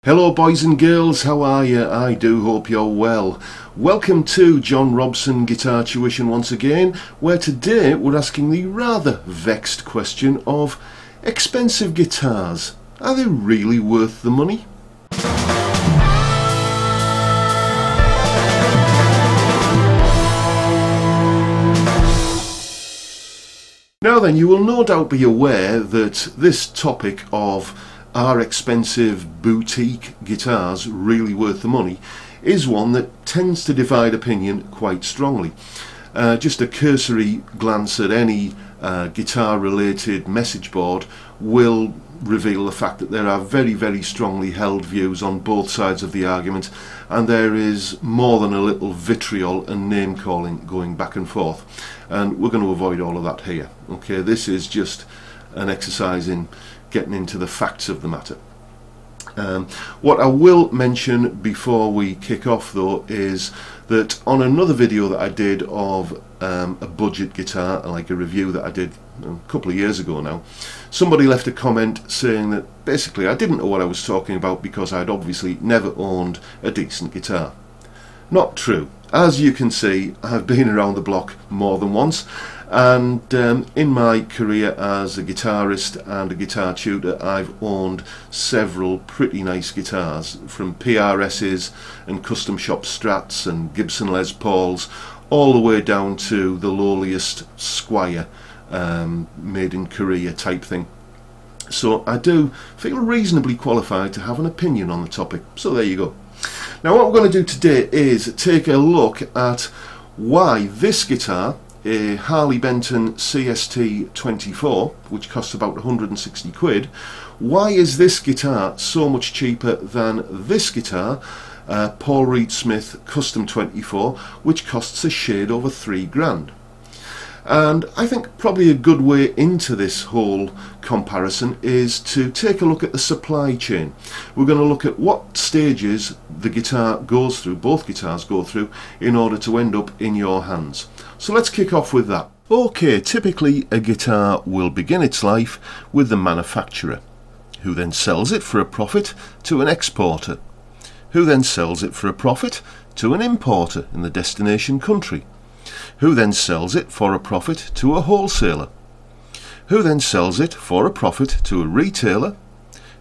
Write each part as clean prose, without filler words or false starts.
Hello boys and girls, how are you? I do hope you're well. Welcome to John Robson Guitar Tuition once again, where today we're asking the rather vexed question of expensive guitars. Are they really worth the money? Now then, you will no doubt be aware that this topic of are expensive boutique guitars really worth the money is one that tends to divide opinion quite strongly. Just a cursory glance at any guitar related message board will reveal the fact that there are very strongly held views on both sides of the argument, and there is more than a little vitriol and name calling going back and forth, and we're going to avoid all of that here. Okay, this is just an exercise in getting into the facts of the matter. What I will mention before we kick off though is that on another video that I did of a budget guitar, like a review that I did a couple of years ago now, somebody left a comment saying that basically I didn't know what I was talking about because I'd obviously never owned a decent guitar. Not true. As you can see, I've been around the block more than once, and in my career as a guitarist and a guitar tutor I've owned several pretty nice guitars, from PRS's and custom shop Strats and Gibson Les Pauls all the way down to the lowliest Squire made in Korea type thing. So I do feel reasonably qualified to have an opinion on the topic, so there you go. Now what we're going to do today is take a look at why this guitar, a Harley Benton CST 24, which costs about 160 quid, why is this guitar so much cheaper than this guitar, Paul Reed Smith Custom 24, which costs a shade over 3 grand. And I think probably a good way into this whole comparison is to take a look at the supply chain. We're going to look at what stages the guitar goes through, both guitars go through, in order to end up in your hands. So let's kick off with that. Okay, typically a guitar will begin its life with the manufacturer, who then sells it for a profit to an exporter, who then sells it for a profit to an importer in the destination country, who then sells it for a profit to a wholesaler, who then sells it for a profit to a retailer,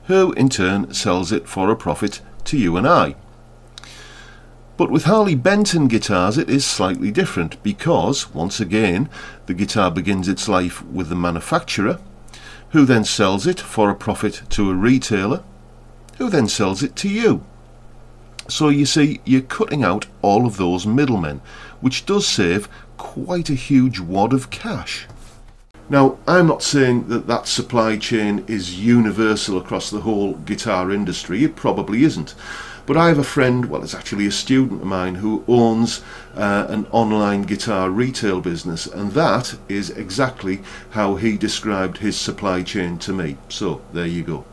who in turn sells it for a profit to you and I. But with Harley Benton guitars it is slightly different, because once again the guitar begins its life with the manufacturer, who then sells it for a profit to a retailer, who then sells it to you. So you see, you're cutting out all of those middlemen, which does save quite a huge wad of cash. Now, I'm not saying that that supply chain is universal across the whole guitar industry. It probably isn't. But I have a friend, well, it's actually a student of mine, who owns an online guitar retail business, and that is exactly how he described his supply chain to me. So there you go.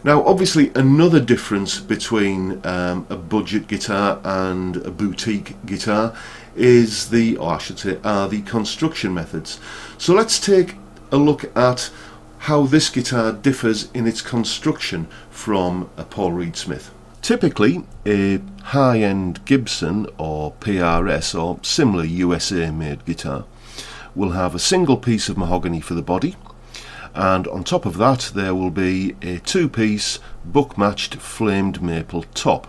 Now obviously another difference between a budget guitar and a boutique guitar is are the construction methods. So let's take a look at how this guitar differs in its construction from a Paul Reed Smith. Typically a high-end Gibson or PRS or similar USA made guitar will have a single piece of mahogany for the body, and on top of that there will be a 2-piece buck-matched flamed maple top.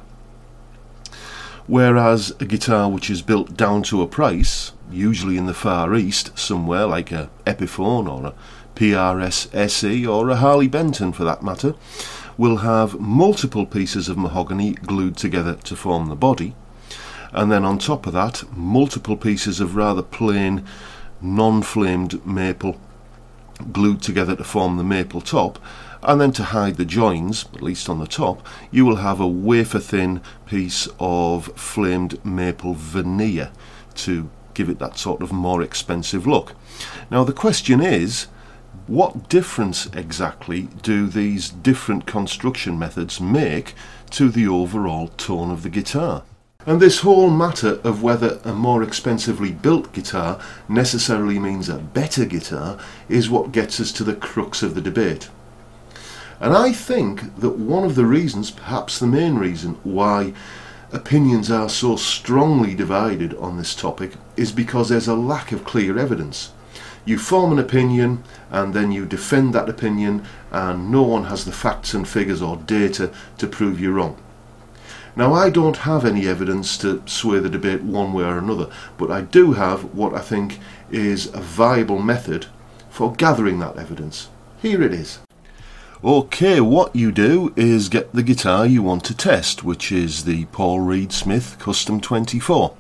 Whereas a guitar which is built down to a price, usually in the Far East somewhere, like a Epiphone or a PRS SE or a Harley Benton for that matter, will have multiple pieces of mahogany glued together to form the body, and then on top of that multiple pieces of rather plain non-flamed maple glued together to form the maple top, and then to hide the joins, at least on the top, you will have a wafer thin piece of flamed maple veneer to give it that sort of more expensive look. Now the question is, what difference exactly do these different construction methods make to the overall tone of the guitar? And this whole matter of whether a more expensively built guitar necessarily means a better guitar is what gets us to the crux of the debate. And I think that one of the reasons, perhaps the main reason, why opinions are so strongly divided on this topic is because there's a lack of clear evidence. You form an opinion and then you defend that opinion, and no one has the facts and figures or data to prove you wrong. Now, I don't have any evidence to sway the debate one way or another, but I do have what I think is a viable method for gathering that evidence. Here it is. Okay, what you do is get the guitar you want to test, which is the Paul Reed Smith Custom 24.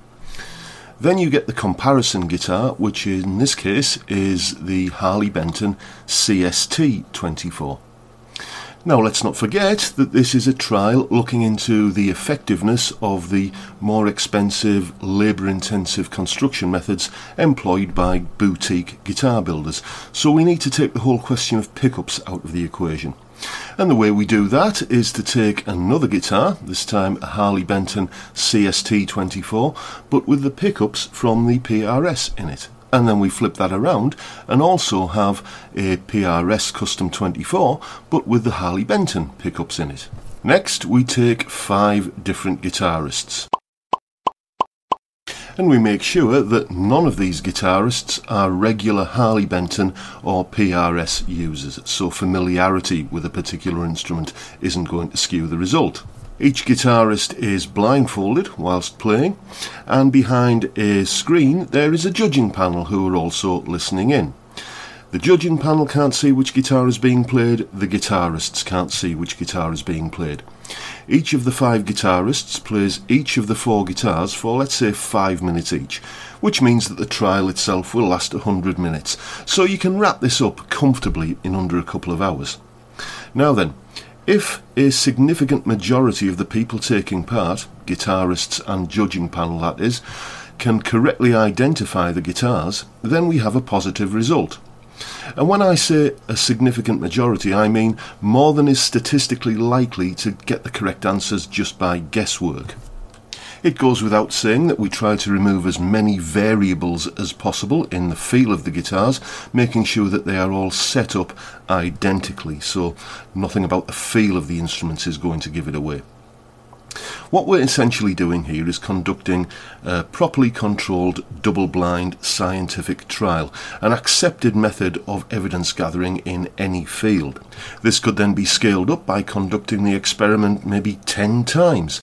Then you get the comparison guitar, which in this case is the Harley Benton CST 24. Now, let's not forget that this is a trial looking into the effectiveness of the more expensive, labour-intensive construction methods employed by boutique guitar builders. So we need to take the whole question of pickups out of the equation. And the way we do that is to take another guitar, this time a Harley Benton CST 24, but with the pickups from the PRS in it. And then we flip that around and also have a PRS Custom 24, but with the Harley Benton pickups in it. Next, we take 5 different guitarists. And we make sure that none of these guitarists are regular Harley Benton or PRS users, so familiarity with a particular instrument isn't going to skew the result. Each guitarist is blindfolded whilst playing, and behind a screen there is a judging panel who are also listening in. The judging panel can't see which guitar is being played, the guitarists can't see which guitar is being played. Each of the 5 guitarists plays each of the 4 guitars for, let's say, 5 minutes each, which means that the trial itself will last 100 minutes, so you can wrap this up comfortably in under a couple of hours. Now then, if a significant majority of the people taking part, guitarists and judging panel that is, can correctly identify the guitars, then we have a positive result. And when I say a significant majority, I mean more than is statistically likely to get the correct answers just by guesswork. It goes without saying that we try to remove as many variables as possible in the feel of the guitars, making sure that they are all set up identically, so nothing about the feel of the instruments is going to give it away. What we're essentially doing here is conducting a properly controlled double-blind scientific trial, an accepted method of evidence gathering in any field. This could then be scaled up by conducting the experiment maybe 10 times.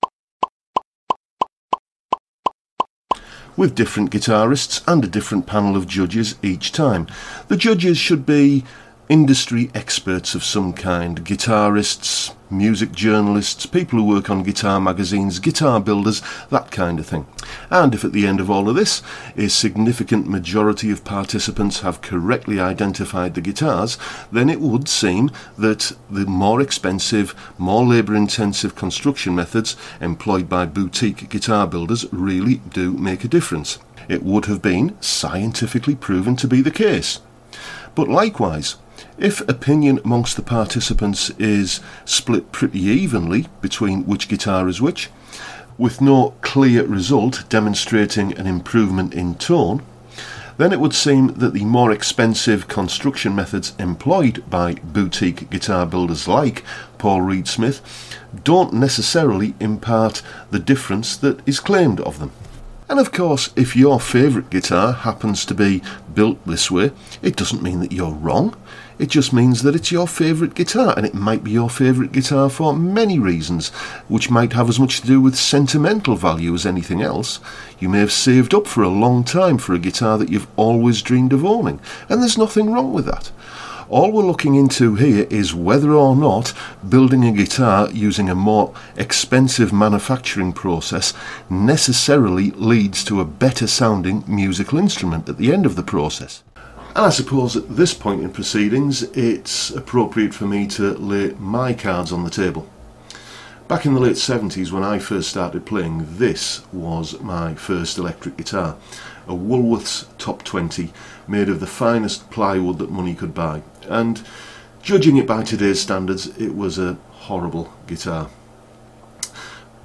With different guitarists and a different panel of judges each time. The judges should be industry experts of some kind, guitarists, music journalists, people who work on guitar magazines, guitar builders, that kind of thing. And if at the end of all of this a significant majority of participants have correctly identified the guitars, then it would seem that the more expensive, more labour-intensive construction methods employed by boutique guitar builders really do make a difference. It would have been scientifically proven to be the case. But likewise, if opinion amongst the participants is split pretty evenly between which guitar is which, with no clear result demonstrating an improvement in tone, then it would seem that the more expensive construction methods employed by boutique guitar builders like Paul Reed Smith don't necessarily impart the difference that is claimed of them. And of course, if your favourite guitar happens to be built this way, it doesn't mean that you're wrong. It just means that it's your favourite guitar, and it might be your favourite guitar for many reasons, which might have as much to do with sentimental value as anything else. You may have saved up for a long time for a guitar that you've always dreamed of owning, and there's nothing wrong with that. All we're looking into here is whether or not building a guitar using a more expensive manufacturing process necessarily leads to a better sounding musical instrument at the end of the process. And I suppose at this point in proceedings it's appropriate for me to lay my cards on the table. Back in the late 70s when I first started playing, this was my first electric guitar. A Woolworths Top 20 made of the finest plywood that money could buy, and judging it by today's standards it was a horrible guitar.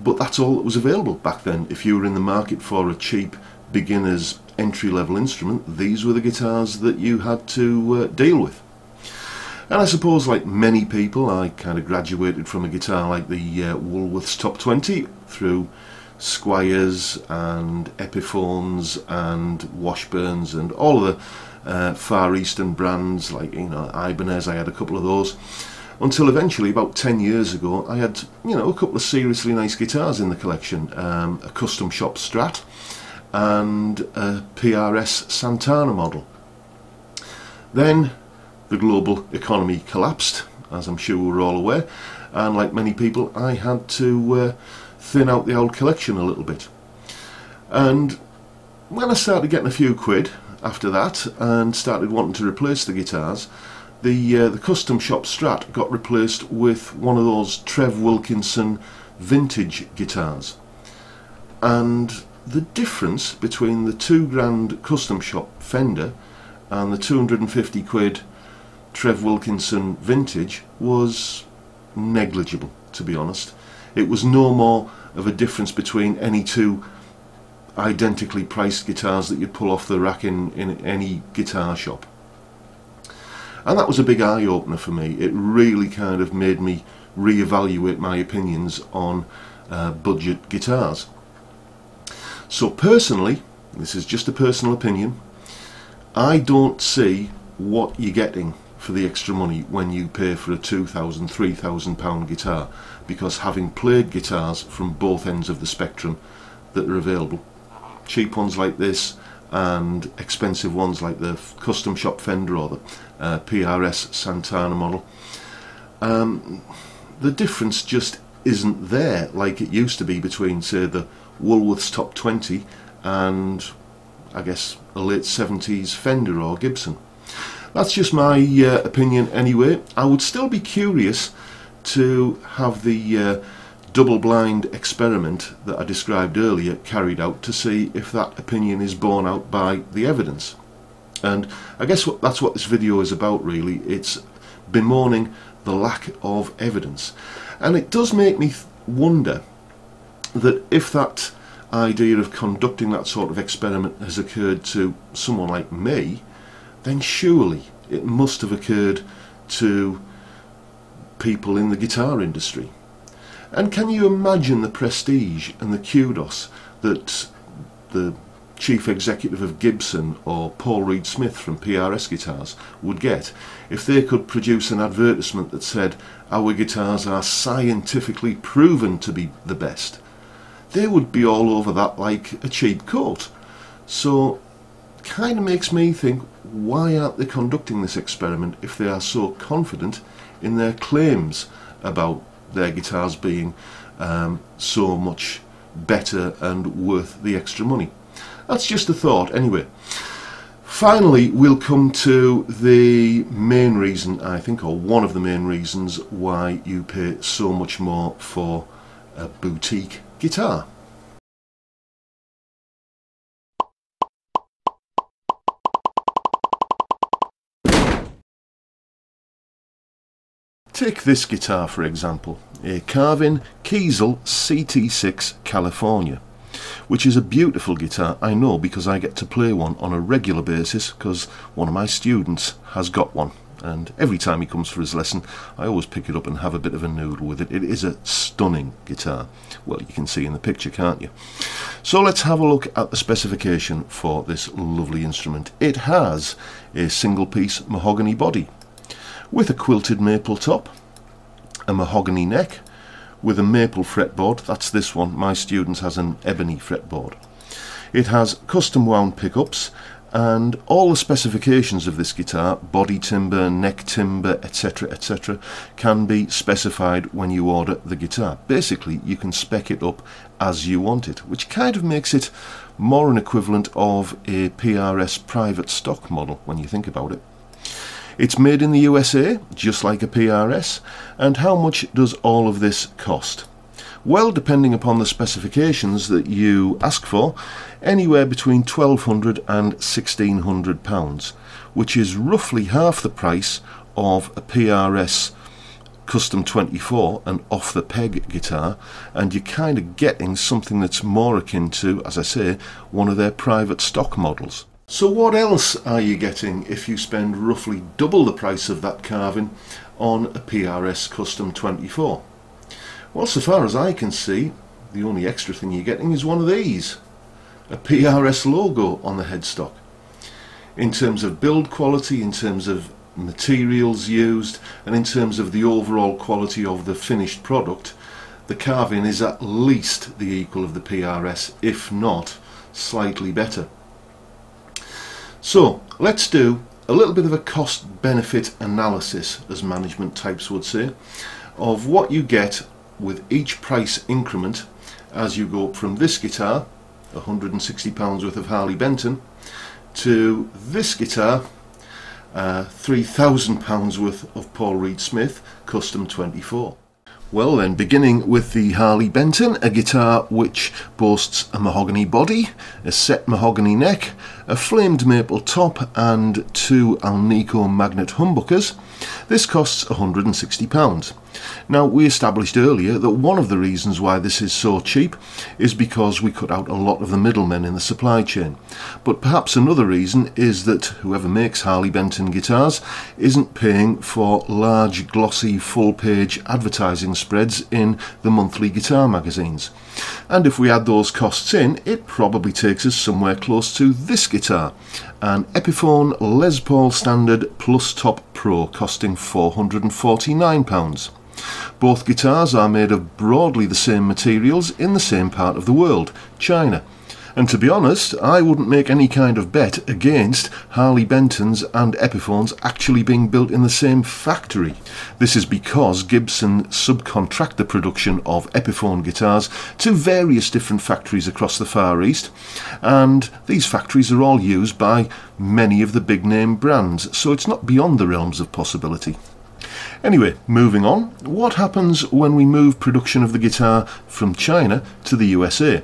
But that's all that was available back then. If you were in the market for a cheap beginner's entry-level instrument, these were the guitars that you had to deal with. And I suppose, like many people, I kind of graduated from a guitar like the Woolworths Top 20 through Squires and Epiphones and Washburns and all of the Far Eastern brands, like, you know, Ibanez. I had a couple of those, until eventually about 10 years ago I had, you know, a couple of seriously nice guitars in the collection, a custom shop Strat and a PRS Santana model. Then the global economy collapsed, as I'm sure we're all aware, and like many people I had to thin out the old collection a little bit. And when I started getting a few quid after that and started wanting to replace the guitars, the custom shop Strat got replaced with one of those Trev Wilkinson vintage guitars, and the difference between the £2 custom shop Fender and the 250 quid Trev Wilkinson vintage was negligible, to be honest. It was no more of a difference between any two identically priced guitars that you'd pull off the rack in any guitar shop. And that was a big eye-opener for me. It really kind of made me re-evaluate my opinions on budget guitars. So personally, this is just a personal opinion, I don't see what you're getting for the extra money when you pay for a £2,000, £3,000 guitar, because having played guitars from both ends of the spectrum that are available, cheap ones like this and expensive ones like the custom shop Fender or the PRS Santana model, the difference just isn't there like it used to be between, say, the Woolworths Top 20 and, I guess, a late 70s Fender or Gibson. That's just my opinion anyway. I would still be curious to have the double-blind experiment that I described earlier carried out to see if that opinion is borne out by the evidence. And I guess that's what this video is about, really. It's bemoaning the lack of evidence. And it does make me wonder that if that idea of conducting that sort of experiment has occurred to someone like me, then surely it must have occurred to people in the guitar industry. And can you imagine the prestige and the kudos that the chief executive of Gibson or Paul Reed Smith from PRS Guitars would get if they could produce an advertisement that said, "Our guitars are scientifically proven to be the best"? They would be all over that like a cheap coat. So kind of makes me think, why aren't they conducting this experiment if they are so confident in their claims about their guitars being so much better and worth the extra money? That's just a thought anyway. Finally, we'll come to the main reason, I think, or one of the main reasons why you pay so much more for a boutique guitar. Take this guitar for example, a Carvin Kiesel CT6 California, which is a beautiful guitar, I know, because I get to play one on a regular basis because one of my students has got one, and every time he comes for his lesson I always pick it up and have a bit of a noodle with it. It is a stunning guitar. Well, you can see in the picture, can't you? So let's have a look at the specification for this lovely instrument. It has a single piece mahogany body with a quilted maple top, a mahogany neck with a maple fretboard. That's this one. My students has an ebony fretboard. It has custom wound pickups, and all the specifications of this guitar, body timber, neck timber, etc., etc., can be specified when you order the guitar. Basically, you can spec it up as you want it, which kind of makes it more an equivalent of a PRS private stock model when you think about it. It's made in the USA, just like a PRS, and how much does all of this cost? Well, depending upon the specifications that you ask for, anywhere between £1,200 and £1,600, which is roughly half the price of a PRS Custom 24, an off-the-peg guitar, and you're kind of getting something that's more akin to, as I say, one of their private stock models. So what else are you getting if you spend roughly double the price of that carving on a PRS Custom 24? Well, so far as I can see, the only extra thing you're getting is one of these, a PRS logo on the headstock. In terms of build quality, in terms of materials used, and in terms of the overall quality of the finished product, the carving is at least the equal of the PRS, if not slightly better. So let's do a little bit of a cost-benefit analysis, as management types would say, of what you get with each price increment as you go up from this guitar, £160 worth of Harley Benton, to this guitar, £3,000 worth of Paul Reed Smith Custom 24. Well then, beginning with the Harley Benton, a guitar which boasts a mahogany body, a set mahogany neck, a flamed maple top and two Alnico magnet humbuckers. This costs £160. Now, we established earlier that one of the reasons why this is so cheap is because we cut out a lot of the middlemen in the supply chain. But perhaps another reason is that whoever makes Harley Benton guitars isn't paying for large glossy full-page advertising spreads in the monthly guitar magazines. And if we add those costs in, it probably takes us somewhere close to this guitar, an Epiphone Les Paul Standard Plus Top Pro costing £449. Both guitars are made of broadly the same materials in the same part of the world, China. And to be honest, I wouldn't make any kind of bet against Harley Bentons and Epiphones actually being built in the same factory. This is because Gibson subcontract the production of Epiphone guitars to various different factories across the Far East, and these factories are all used by many of the big name brands, so it's not beyond the realms of possibility. Anyway, moving on, what happens when we move production of the guitar from China to the USA?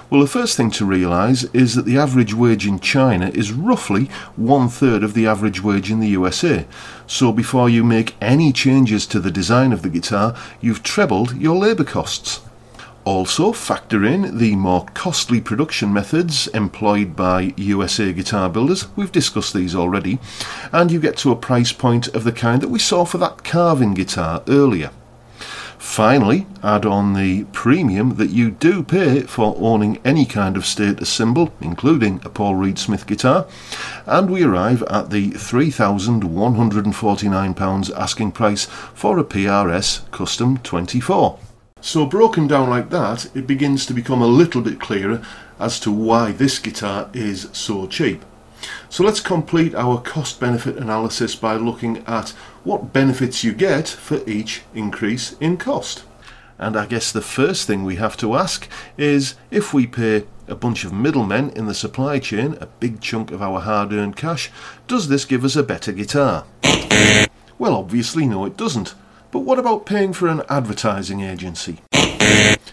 Well, the first thing to realise is that the average wage in China is roughly 1/3 of the average wage in the USA. So before you make any changes to the design of the guitar, you've trebled your labour costs. Also factor in the more costly production methods employed by USA guitar builders. We've discussed these already, and you get to a price point of the kind that we saw for that carving guitar earlier. Finally, add on the premium that you do pay for owning any kind of status symbol, including a Paul Reed Smith guitar, and we arrive at the £3,149 asking price for a PRS Custom 24. So broken down like that, it begins to become a little bit clearer as to why this guitar is so cheap. So let's complete our cost-benefit analysis by looking at what benefits you get for each increase in cost. And I guess the first thing we have to ask is, if we pay a bunch of middlemen in the supply chain a big chunk of our hard-earned cash, does this give us a better guitar? Well, obviously no, it doesn't. But what about paying for an advertising agency?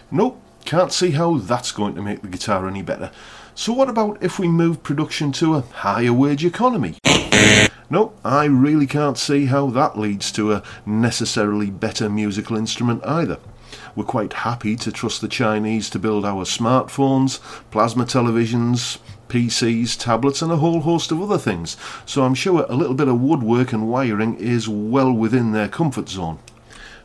Nope, can't see how that's going to make the guitar any better. So what about if we move production to a higher wage economy? Nope, I really can't see how that leads to a necessarily better musical instrument either. We're quite happy to trust the Chinese to build our smartphones, plasma televisions, PCs, tablets and a whole host of other things, so I'm sure a little bit of woodwork and wiring is well within their comfort zone.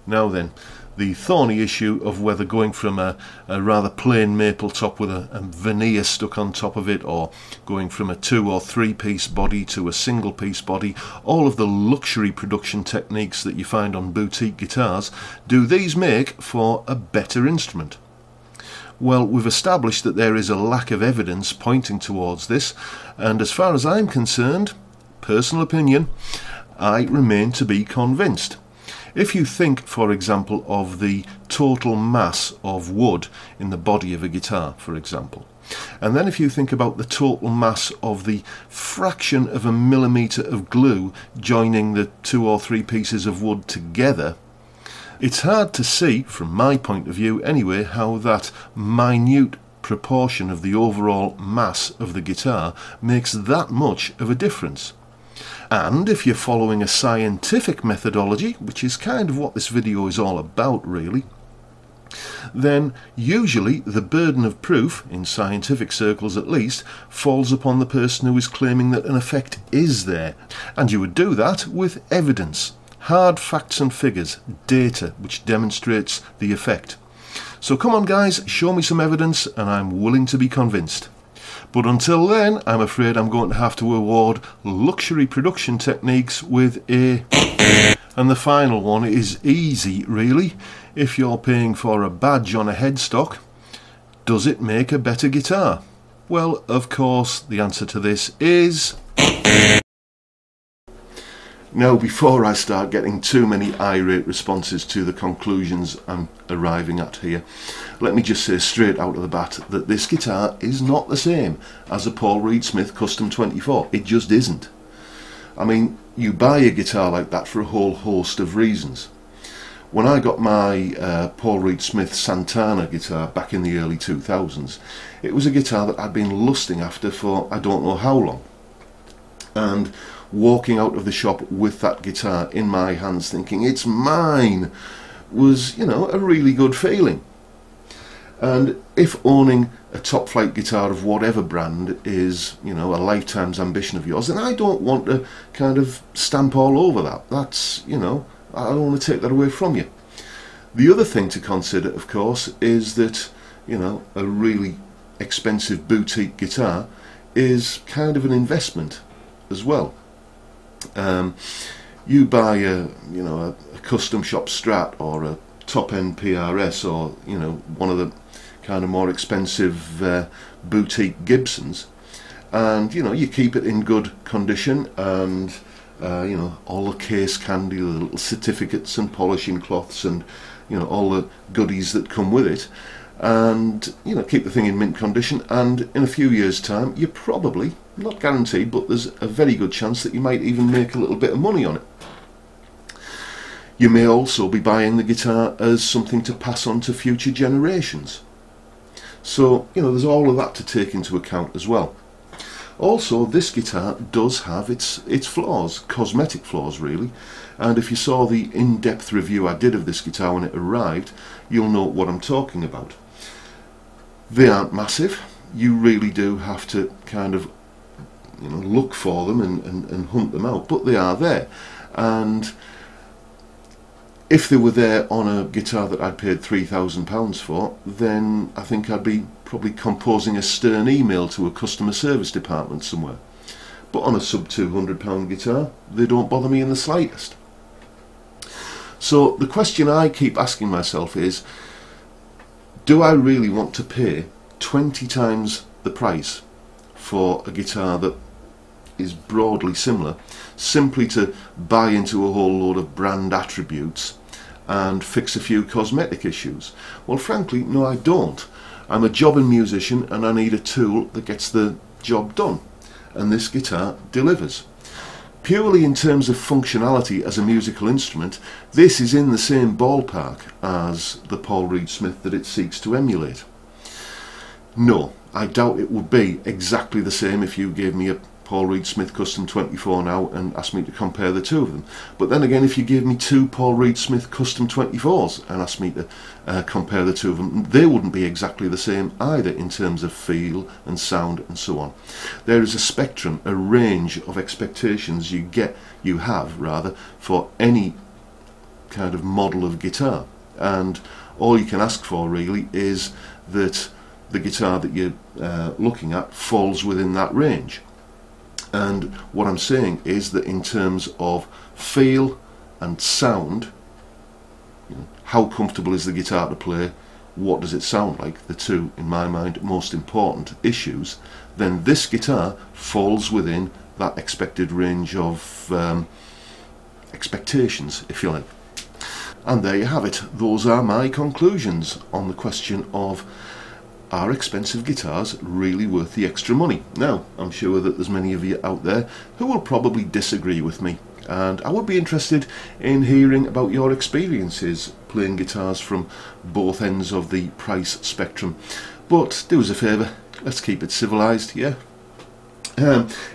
Now then, the thorny issue of whether going from a rather plain maple top with a veneer stuck on top of it, or going from a 2 or 3 piece body to a single piece body, all of the luxury production techniques that you find on boutique guitars, do these make for a better instrument? Well, we've established that there is a lack of evidence pointing towards this, and as far as I'm concerned, personal opinion, I remain to be convinced. If you think, for example, of the total mass of wood in the body of a guitar, for example, and then if you think about the total mass of the fraction of a millimetre of glue joining the 2 or 3 pieces of wood together, it's hard to see, from my point of view anyway, how that minute proportion of the overall mass of the guitar makes that much of a difference. And if you're following a scientific methodology, which is kind of what this video is all about really, then usually the burden of proof, in scientific circles at least, falls upon the person who is claiming that an effect is there. And you would do that with evidence, hard facts and figures, data which demonstrates the effect. So come on guys, show me some evidence and I'm willing to be convinced. But until then, I'm afraid I'm going to have to award luxury production techniques with a... And the final one is easy, really. If you're paying for a badge on a headstock, does it make a better guitar? Well, of course, the answer to this is... Now, before I start getting too many irate responses to the conclusions I'm arriving at here, let me just say straight out of the bat that this guitar is not the same as a Paul Reed Smith Custom 24. It just isn't. I mean, you buy a guitar like that for a whole host of reasons. When I got my Paul Reed Smith Santana guitar back in the early 2000s, it was a guitar that I'd been lusting after for I don't know how long. And walking out of the shop with that guitar in my hands thinking it's mine was, you know, a really good feeling. And if owning a top flight guitar of whatever brand is, you know, a lifetime's ambition of yours, then I don't want to kind of stamp all over that. That's, you know, I don't want to take that away from you. The other thing to consider, of course, is that, you know, a really expensive boutique guitar is kind of an investment as well. You buy a custom shop Strat or a top-end PRS or, you know, one of the kind of more expensive boutique Gibsons, and, you know, you keep it in good condition, and you know, all the case candy, the little certificates and polishing cloths and, you know, all the goodies that come with it, and, you know, keep the thing in mint condition, and in a few years' time you're probably, not guaranteed, but there's a very good chance that you might even make a little bit of money on it. You may also be buying the guitar as something to pass on to future generations. So, you know, there's all of that to take into account as well. Also, this guitar does have its flaws, cosmetic flaws really, and if you saw the in-depth review I did of this guitar when it arrived, you'll know what I'm talking about. They aren't massive. You really do have to kind of, you know, look for them and hunt them out, but they are there. And if they were there on a guitar that I'd paid £3,000 for, then I think I'd be probably composing a stern email to a customer service department somewhere. But on a sub £200 guitar, they don't bother me in the slightest. So the question I keep asking myself is, do I really want to pay 20 times the price for a guitar that is broadly similar, simply to buy into a whole load of brand attributes and fix a few cosmetic issues? Well, frankly, no, I don't. I'm a jobbing musician and I need a tool that gets the job done, and this guitar delivers. Purely in terms of functionality as a musical instrument, this is in the same ballpark as the Paul Reed Smith that it seeks to emulate. No, I doubt it would be exactly the same if you gave me a Paul Reed Smith Custom 24 now and asked me to compare the two of them. But then again, if you gave me two Paul Reed Smith Custom 24s and asked me to compare the two of them, they wouldn't be exactly the same either in terms of feel and sound and so on. There is a spectrum, a range of expectations you have for any kind of model of guitar, and all you can ask for really is that the guitar that you're looking at falls within that range. And what I'm saying is that in terms of feel and sound, you know, how comfortable is the guitar to play, what does it sound like, the two, in my mind, most important issues, then this guitar falls within that expected range of expectations, if you like. And there you have it. Those are my conclusions on the question of, are expensive guitars really worth the extra money? Now, I'm sure that there's many of you out there who will probably disagree with me, and I would be interested in hearing about your experiences playing guitars from both ends of the price spectrum. But do us a favour, let's keep it civilised, yeah?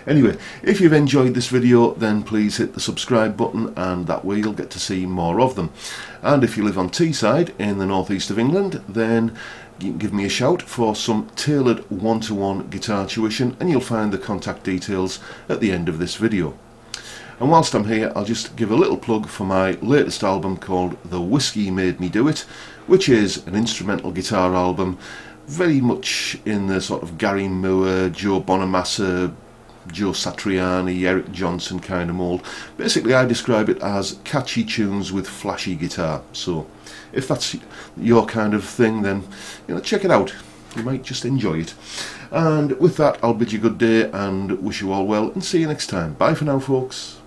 Anyway, if you've enjoyed this video, then please hit the subscribe button, and that way you'll get to see more of them. And if you live on Teesside in the northeast of England, then you can give me a shout for some tailored one-to-one guitar tuition, and you'll find the contact details at the end of this video. And whilst I'm here, I'll just give a little plug for my latest album called The Whiskey Made Me Do It, which is an instrumental guitar album very much in the sort of Gary Moore, Joe Bonamassa, Joe Satriani, Eric Johnson kind of mould. Basically, I describe it as catchy tunes with flashy guitar. So if that's your kind of thing, then check it out. You might just enjoy it. And with that, I'll bid you good day and wish you all well, and see you next time. Bye for now, folks.